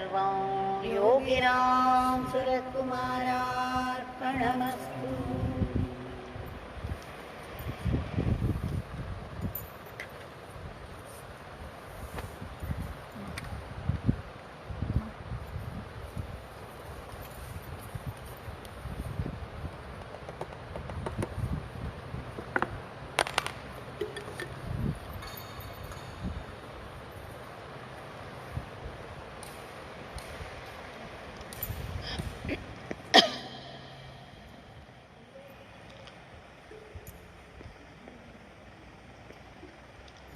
sarvam Yogi Ramsuratkumar Ashram.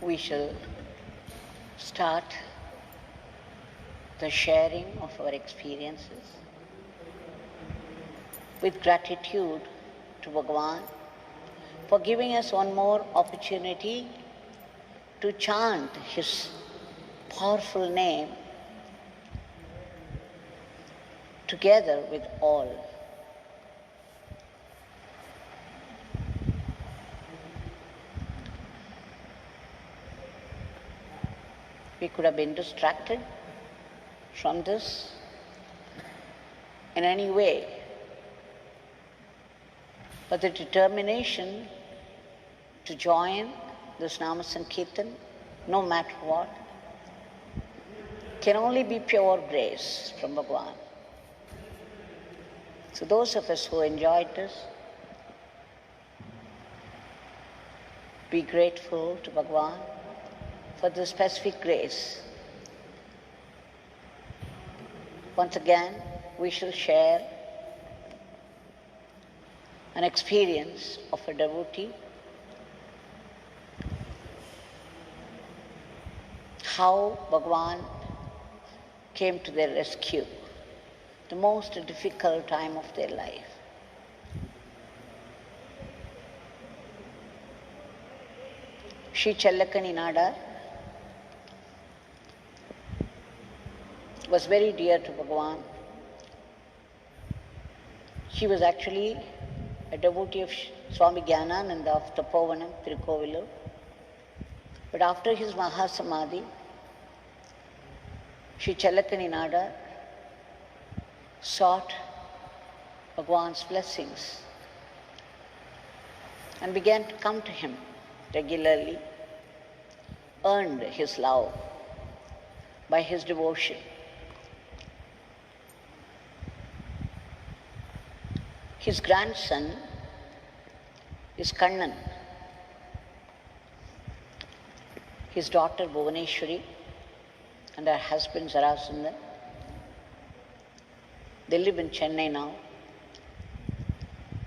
We shall start the sharing of our experiences with gratitude to Bhagwan for giving us one more opportunity to chant His powerful name together with all. We could have been distracted from this in any way, but the determination to join this Nama Sankirtan, no matter what, can only be pure grace from Bhagwan. So those of us who enjoyed this, be grateful to Bhagwan for the specific grace. Once again, we shall share an experience of a devotee, how Bhagwan came to their rescue, the most difficult time of their life. Shri Chalakani Nandar was very dear to Bhagwan. She was actually a devotee of Swami Jnanananda of Tapovanam, Tirukovilur. But after his Mahasamadhi, Shri Chalakani Nandar sought Bhagwan's blessings and began to come to him regularly, earned his love by his devotion. His grandson is Kannan. His daughter Bhuvaneshwari and her husband Zarasundar. They live in Chennai now.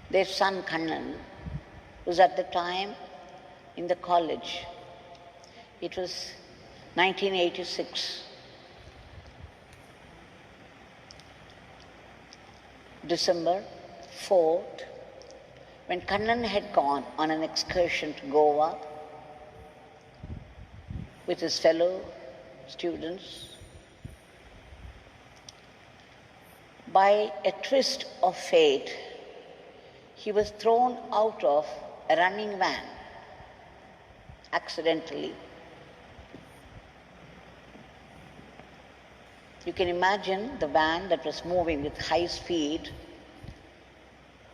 Their son Kannan was at the time in the college. It was 1986. December 4th, when Kannan had gone on an excursion to Goa with his fellow students, by a twist of fate, he was thrown out of a running van accidentally. You can imagine the van that was moving with high speed,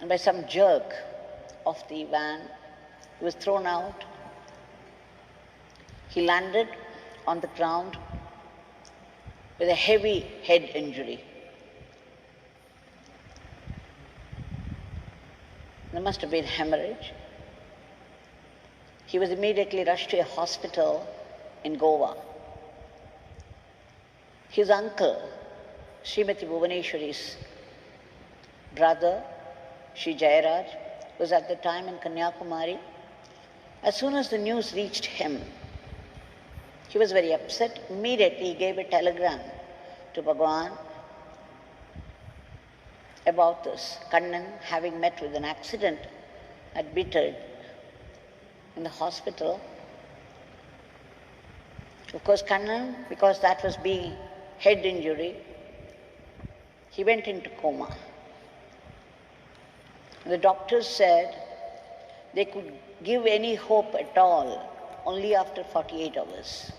and by some jerk of the van, he was thrown out. He landed on the ground with a heavy head injury. There must have been hemorrhage. He was immediately rushed to a hospital in Goa. His uncle, Srimati Bhuvaneshwari's brother, Shri Jayaraj, was at the time in Kanyakumari. As soon as the news reached him, he was very upset. Immediately he gave a telegram to Bhagwan about this. Kannan, having met with an accident, admitted in the hospital. Of course, Kannan, because that was being head injury, he went into coma. The doctors said they could give any hope at all only after 48 hours.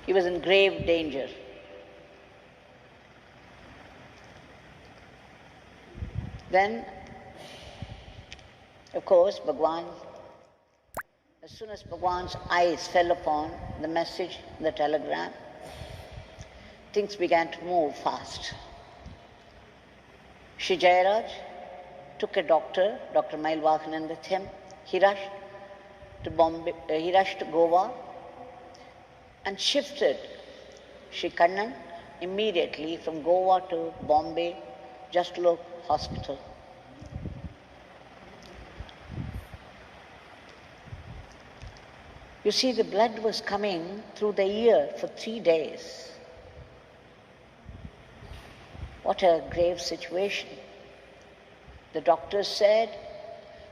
He was in grave danger. Then, of course, as soon as Bhagwan's eyes fell upon the message, the telegram, things began to move fast. Shri Jayaraj took a doctor, Dr. Mailvahanan, with him. He rushed to Goa and shifted Shri Kannan immediately from Goa to Bombay, Justlook Hospital. You see, the blood was coming through the ear for 3 days. What a grave situation. The doctors said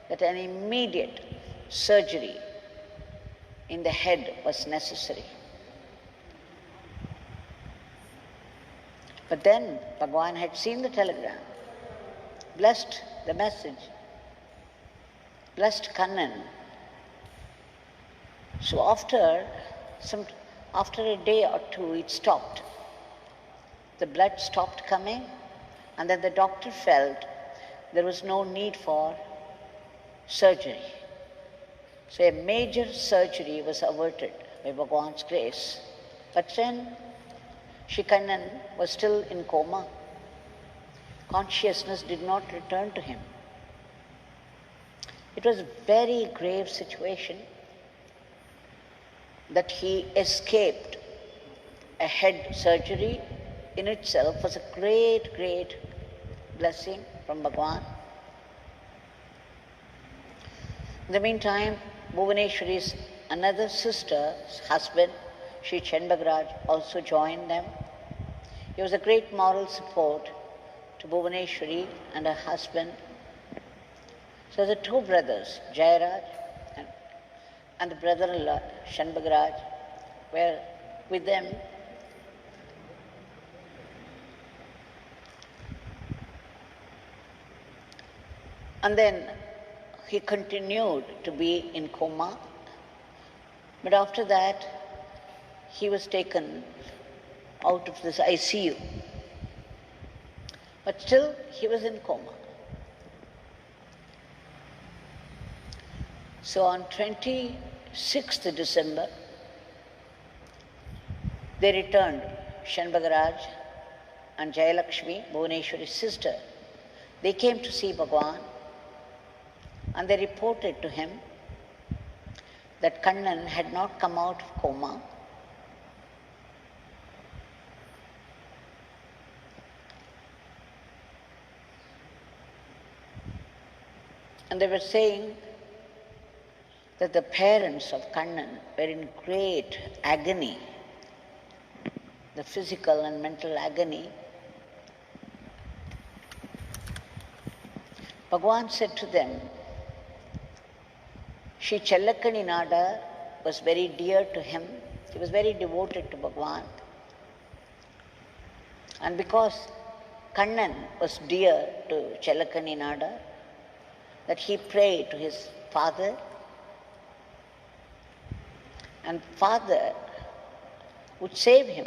that an immediate surgery in the head was necessary. But then Bhagwan had seen the telegram, blessed the message, blessed Kannan. So after a day or two, it stopped. The blood stopped coming, and then the doctor felt there was no need for surgery. So a major surgery was averted by Bhagwan's grace. But then Shri Kannan was still in coma. Consciousness did not return to him. It was a very grave situation. That he escaped a head surgery in itself was a great, great blessing from Bhagwan. In the meantime, Bhuvaneshwari's another sister's husband, Sri Chenbagraj, also joined them. He was a great moral support to Bhuvaneshwari and her husband. So the two brothers, Jayaraj and the brother-in-law, Shanbagraj, were with them. And then he continued to be in coma, but after that he was taken out of this ICU. But still he was in coma. So on 26th December, they returned, Shanbagaraj and Jayalakshmi, Bhuvaneshwari's sister. They came to see Bhagwan and they reported to him that Kannan had not come out of coma. And they were saying that the parents of Kannan were in great agony, the physical and mental agony. Bhagwan said to them, Shri Chalakani Nandar was very dear to him. He was very devoted to Bhagwan. And because Kannan was dear to Chalakani Nandar, that he prayed to his father, and father would save him.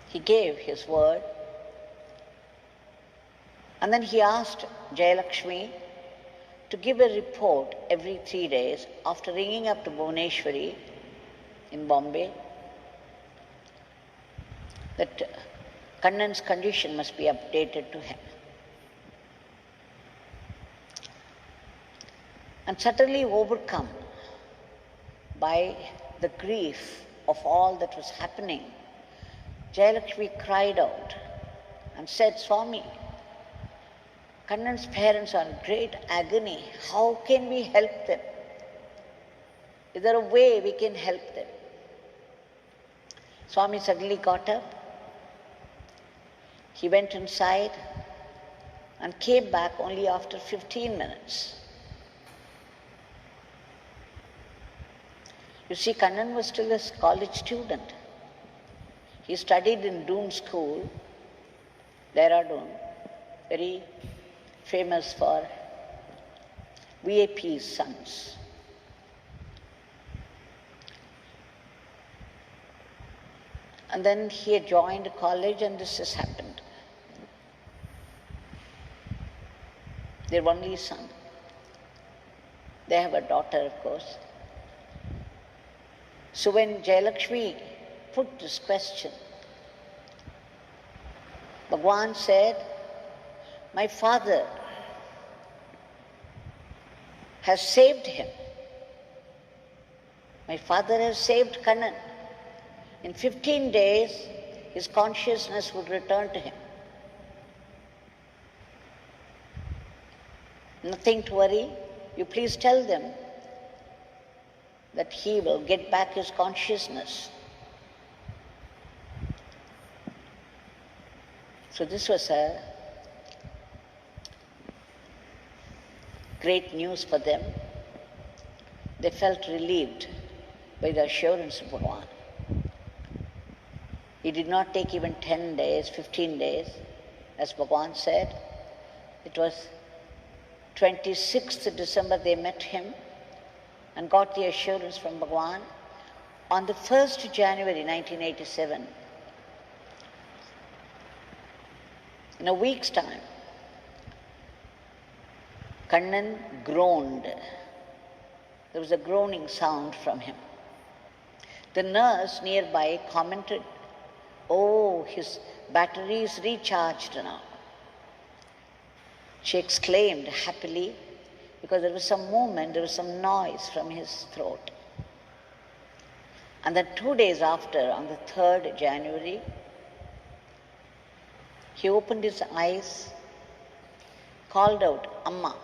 He gave his word. And then he asked Jayalakshmi to give a report every 3 days after ringing up to Bhuvaneshwari in Bombay that Kannan's condition must be updated to him. And suddenly overcome by the grief of all that was happening, Jayalakshmi cried out and said, Swami, Kannan's parents are in great agony. How can we help them? Is there a way we can help them? Swami suddenly got up. He went inside and came back only after 15 minutes. You see, Kannan was still a college student. He studied in Doon School, Dehradun, very famous for VIP's sons. And then he had joined college and this has happened. Their only son. They have a daughter, of course. So when Jayalakshmi put this question, Bhagwan said, my father has saved him. My father has saved Kannan. In 15 days, his consciousness would return to him. Nothing to worry. You please tell them that he will get back his consciousness. So this was a great news for them. They felt relieved by the assurance of Bhagwan. It did not take even 10 days, 15 days, as Bhagwan said. It was 26th December they met him and got the assurance from Bhagwan. On the 1st January 1987, in a week's time, Kannan groaned. There was a groaning sound from him. The nurse nearby commented, "Oh, his battery is recharged now." She exclaimed happily because there was some movement, there was some noise from his throat. And then 2 days after, on the 3rd January, he opened his eyes, called out, "Amma."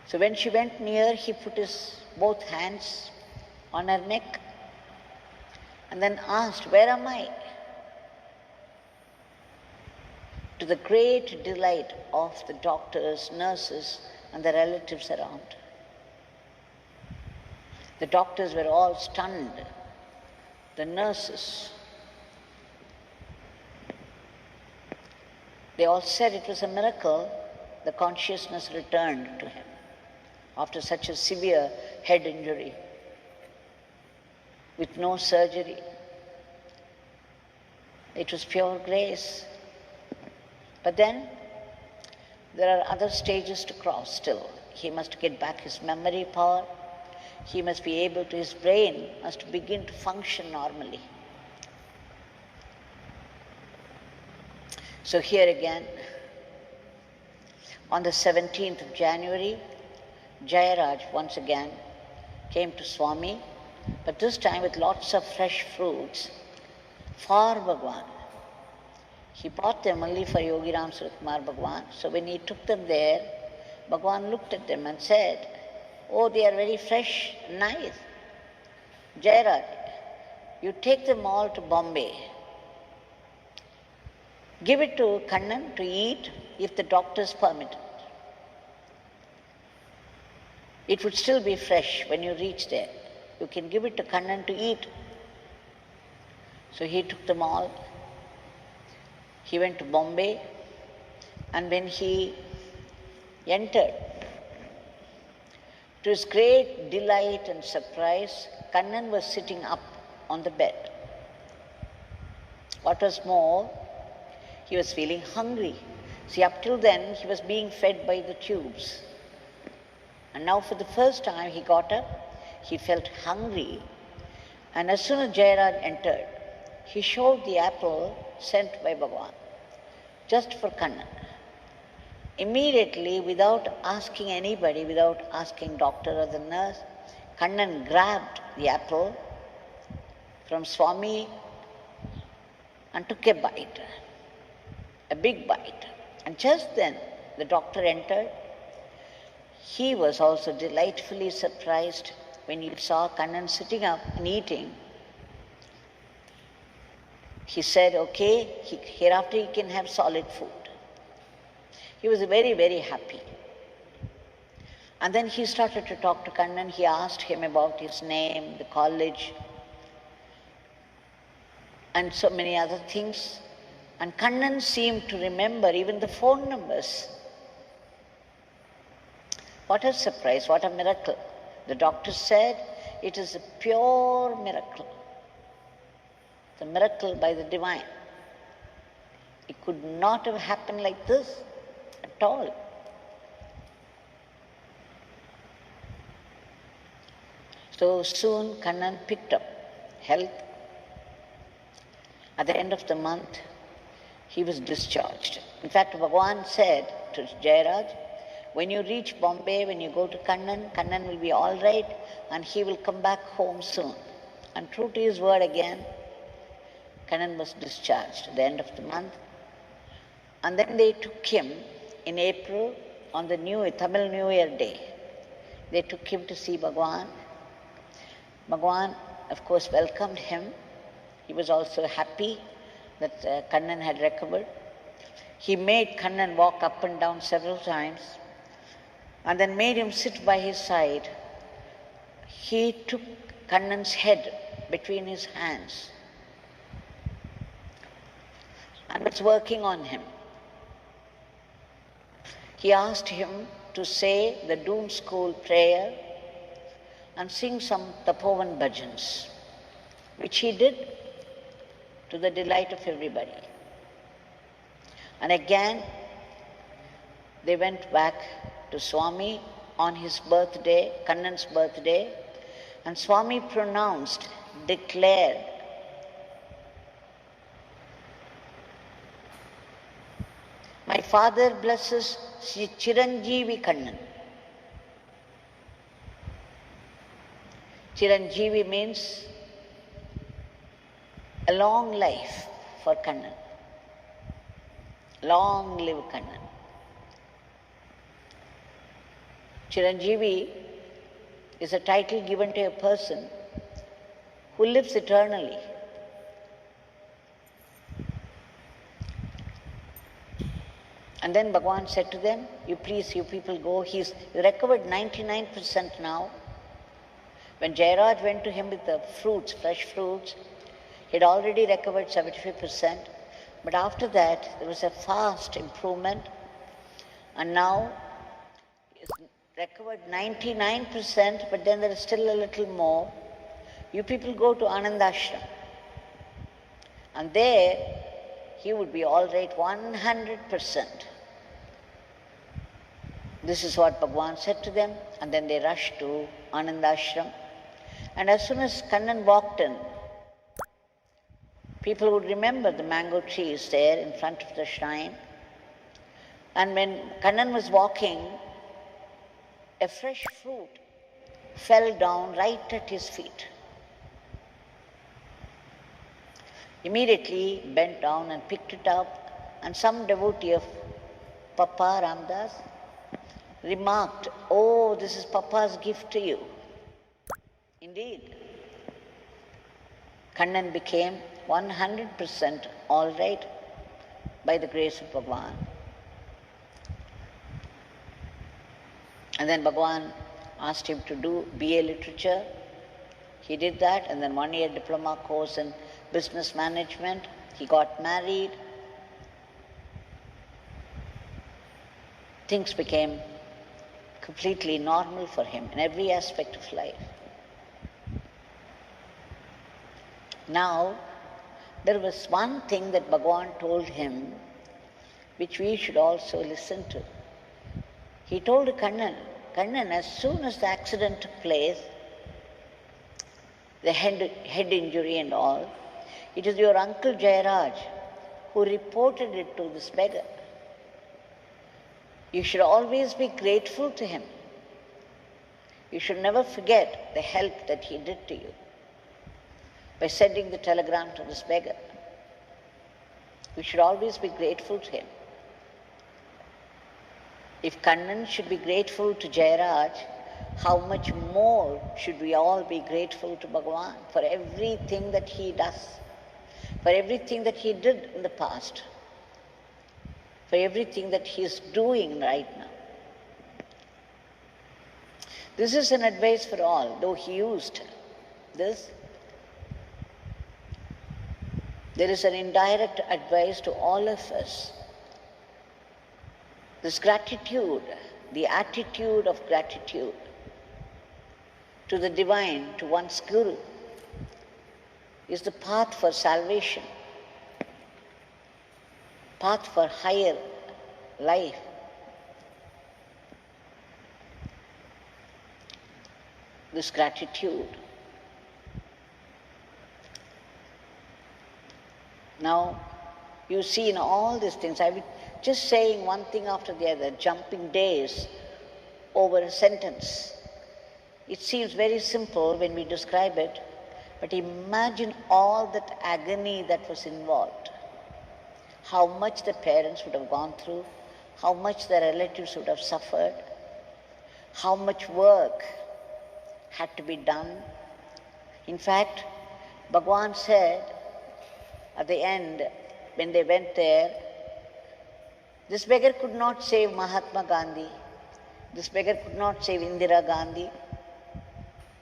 So when she went near, he put his both hands on her neck and then asked, "Where am I?" To the great delight of the doctors, nurses, and the relatives around. The doctors were all stunned. The nurses, they all said it was a miracle the consciousness returned to him after such a severe head injury with no surgery. It was pure grace. But then there are other stages to cross still. He must get back his memory power. He must be able to, his brain must begin to function normally. So here again, on the 17th of January, Jayaraj once again came to Swami, but this time with lots of fresh fruits for Bhagwan. He bought them only for Yogi Ramsuratkumar Bhagwan. So when he took them there, Bhagwan looked at them and said, "Oh, they are very fresh, nice. Jayaraj, you take them all to Bombay. Give it to Kannan to eat if the doctors permit it. It would still be fresh when you reach there. You can give it to Kannan to eat." So he took them all. He went to Bombay, and when he entered, to his great delight and surprise, Kannan was sitting up on the bed. What was more, he was feeling hungry. See, up till then, he was being fed by the tubes. And now for the first time, he got up, he felt hungry, and as soon as Jayaraj entered, he showed the apple sent by Bhagwan, just for Kannan. Immediately, without asking anybody, without asking doctor or the nurse, Kannan grabbed the apple from Swami and took a bite, a big bite. And just then, the doctor entered. He was also delightfully surprised when he saw Kannan sitting up and eating. He said, "Okay, hereafter he can have solid food." He was very, very happy. And then he started to talk to Kannan. He asked him about his name, the college, and so many other things. And Kannan seemed to remember even the phone numbers. What a surprise, what a miracle. The doctor said it is a pure miracle. It's a miracle by the divine. It could not have happened like this at all. So soon Kannan picked up health. At the end of the month, he was discharged. In fact, Bhagwan said to Jayaraj, when you reach Bombay, when you go to Kannan, Kannan will be all right and he will come back home soon. And true to his word again, Kannan was discharged at the end of the month. And then they took him in April on the Tamil New Year day. They took him to see Bhagwan. Bhagwan, of course, welcomed him. He was also happy that Kannan had recovered. He made Kannan walk up and down several times and then made him sit by his side. He took Kannan's head between his hands and was working on him. He asked him to say the Doom School prayer and sing some Tapovan bhajans, which he did to the delight of everybody. And again, they went back to Swami on his birthday, Kannan's birthday, and Swami pronounced, declared, my father blesses Chiranjeevi Kannan. Chiranjeevi means a long life for Kannan. Long live Kannan. Chiranjeevi is a title given to a person who lives eternally. And then Bhagwan said to them, you people go. He's recovered 99% now. When Jayaraj went to him with the fruits, fresh fruits, he'd already recovered 75%. But after that, there was a fast improvement. And now, he's recovered 99%, but then there is still a little more. You people go to Anandashram. And there, he would be all right 100%. This is what Bhagwan said to them, and then they rushed to Anandashram. And as soon as Kannan walked in, people would remember the mango trees there in front of the shrine. And when Kannan was walking, a fresh fruit fell down right at his feet. Immediately bent down and picked it up, and some devotee of Papa Ramdas remarked, oh, this is Papa's gift to you. Indeed, Kannan became 100% all right by the grace of Bhagwan. And then Bhagwan asked him to do BA literature. He did that, and then 1 year diploma course in business management. He got married. Things became completely normal for him in every aspect of life. Now, there was one thing that Bhagwan told him which we should also listen to. He told Kannan, as soon as the accident took place, the head injury and all, it is your uncle Jayaraj who reported it to this beggar. You should always be grateful to him. You should never forget the help that he did to you by sending the telegram to this beggar. We should always be grateful to him. If Kannan should be grateful to Jayaraj, how much more should we all be grateful to Bhagwan for everything that he does, for everything that he did in the past, for everything that he is doing right now. This is an advice for all, though he used this. There is an indirect advice to all of us. This gratitude, the attitude of gratitude, to the divine, to one's Guru. is the path for salvation, path for higher life. This gratitude. Now, you see in all these things, I will just saying one thing after the other, jumping days over a sentence. It seems very simple when we describe it, but imagine all that agony that was involved. How much the parents would have gone through, how much the relatives would have suffered, how much work had to be done. In fact, Bhagwan said at the end, when they went there, this beggar could not save Mahatma Gandhi, this beggar could not save Indira Gandhi,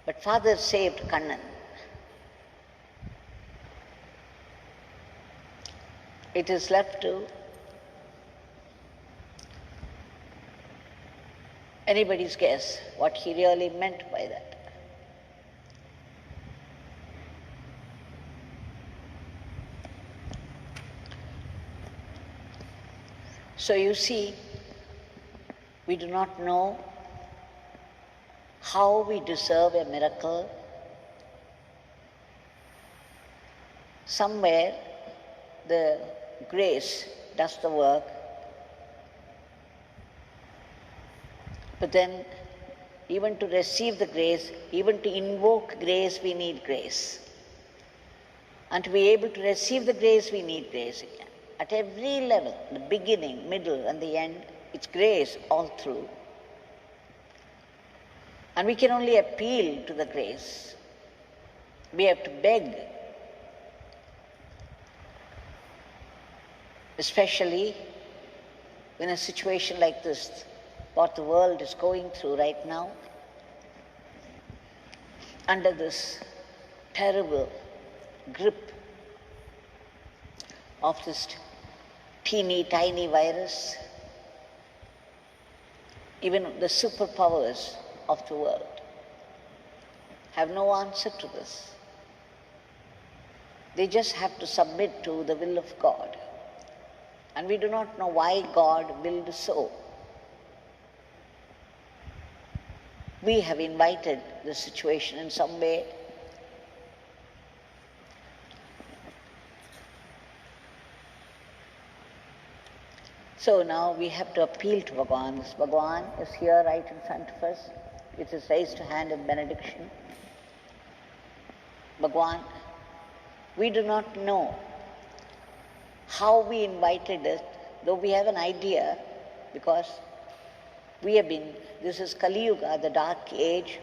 but Father saved Kannan. It is left to anybody's guess what he really meant by that. So you see, we do not know how we deserve a miracle. Somewhere the grace does the work, but then even to receive the grace, even to invoke grace, we need grace. And to be able to receive the grace, we need grace again. At every level, the beginning, middle, and the end, it's grace all through. And we can only appeal to the grace. We have to beg. Especially in a situation like this, what the world is going through right now, under this terrible grip of this teeny tiny virus, even the superpowers of the world have no answer to this. They just have to submit to the will of God. And we do not know why God willed so. We have invited the situation in some way. So now we have to appeal to Bhagwan. This Bhagwan is here right in front of us with his raised hand in benediction. Bhagwan, we do not know how we invited it, though we have an idea, because we have been, this is Kali Yuga, the dark age,